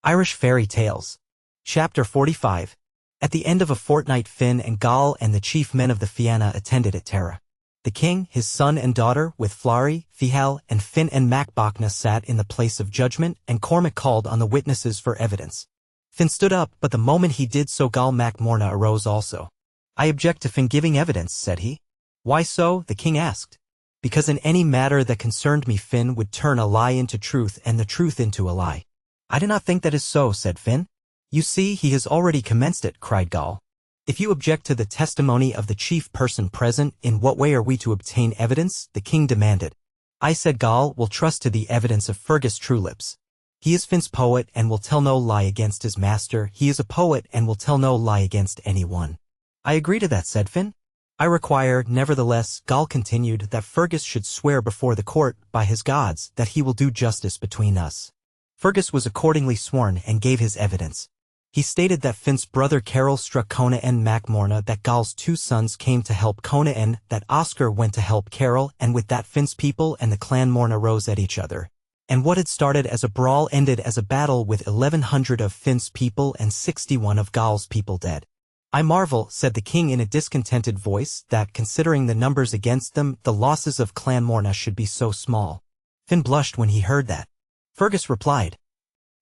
Irish Fairy Tales. Chapter 45. At the end of a fortnight, Finn and Gall and the chief men of the Fianna attended at Tara. The king, his son and daughter, with Flari, Fihal, and Finn and Macbachna sat in the place of judgment, and Cormac called on the witnesses for evidence. Finn stood up, but the moment he did so Gall Mac Morna arose also. "I object to Finn giving evidence," said he. "Why so?" the king asked. "Because in any matter that concerned me Finn would turn a lie into truth and the truth into a lie." "I do not think that is so," said Finn. "You see, he has already commenced it," cried Gall. "If you object to the testimony of the chief person present, in what way are we to obtain evidence?" the king demanded. "I," said Gall, "will trust to the evidence of Fergus Truelips. He is Finn's poet and will tell no lie against his master. He is a poet and will tell no lie against anyone." "I agree to that," said Finn. "I require, nevertheless," Gall continued, "that Fergus should swear before the court, by his gods, that he will do justice between us." Fergus was accordingly sworn and gave his evidence. He stated that Finn's brother Carol struck Conan Mac Morna, that Gall's two sons came to help Conan, that Oscar went to help Carol, and with that Finn's people and the clan Morna rose at each other. And what had started as a brawl ended as a battle with 1,100 of Finn's people and 61 of Gall's people dead. "I marvel," said the king in a discontented voice, "that, considering the numbers against them, the losses of clan Morna should be so small." Finn blushed when he heard that. Fergus replied,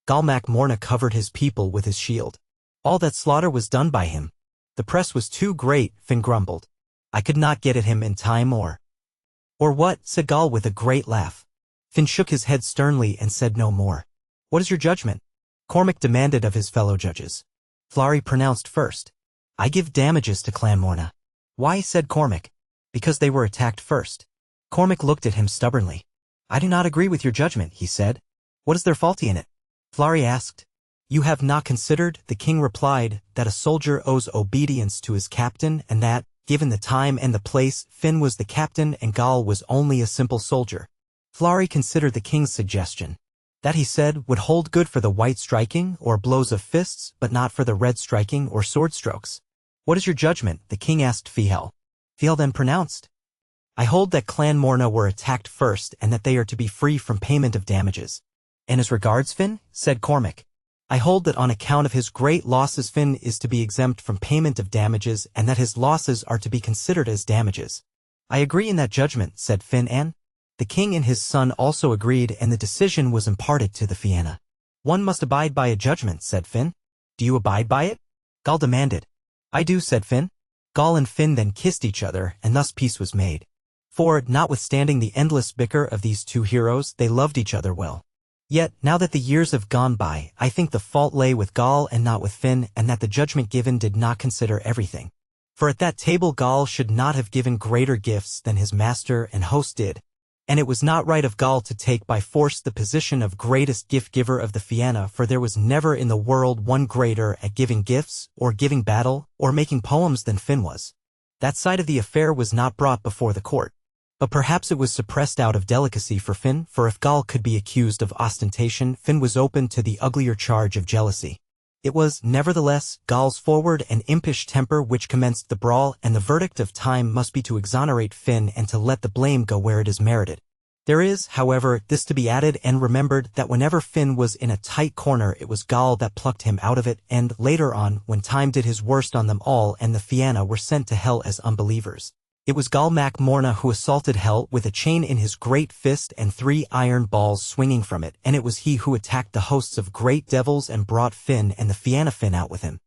"Gall Mac Morna covered his people with his shield. All that slaughter was done by him. The press was too great," Finn grumbled. "I could not get at him in time or—" "Or what?" said Gall with a great laugh. Finn shook his head sternly and said no more. "What is your judgment?" Cormac demanded of his fellow judges. Flari pronounced first. "I give damages to clan Morna." "Why?" said Cormac. "Because they were attacked first." Cormac looked at him stubbornly. "I do not agree with your judgment," he said. "What is there faulty in it?" Flari asked. "You have not considered," the king replied, "that a soldier owes obedience to his captain, and that, given the time and the place, Finn was the captain and Gall was only a simple soldier." Flari considered the king's suggestion. That, he said, would hold good for the white striking or blows of fists, but not for the red striking or sword strokes. "What is your judgment?" the king asked Fihal. Fihal then pronounced. "I hold that clan Morna were attacked first and that they are to be free from payment of damages." "And as regards Finn?" said Cormac. "I hold that on account of his great losses Finn is to be exempt from payment of damages and that his losses are to be considered as damages." "I agree in that judgment," said Finn, and the king and his son also agreed, and the decision was imparted to the Fianna. "One must abide by a judgment," said Finn. "Do you abide by it?" Gall demanded. "I do," said Finn. Gall and Finn then kissed each other, and thus peace was made. For, notwithstanding the endless bicker of these two heroes, they loved each other well. Yet, now that the years have gone by, I think the fault lay with Gall and not with Finn, and that the judgment given did not consider everything. For at that table Gall should not have given greater gifts than his master and host did, and it was not right of Gall to take by force the position of greatest gift-giver of the Fianna, for there was never in the world one greater at giving gifts, or giving battle, or making poems than Finn was. That side of the affair was not brought before the court. But perhaps it was suppressed out of delicacy for Finn, for if Gall could be accused of ostentation, Finn was open to the uglier charge of jealousy. It was, nevertheless, Gall's forward and impish temper which commenced the brawl, and the verdict of time must be to exonerate Finn and to let the blame go where it is merited. There is, however, this to be added and remembered, that whenever Finn was in a tight corner it was Gall that plucked him out of it, and, later on, when time did his worst on them all and the Fianna were sent to hell as unbelievers, it was Gall Mac Morna who assaulted hell with a chain in his great fist and 3 iron balls swinging from it, and it was he who attacked the hosts of great devils and brought Finn and the Fianna Finn out with him.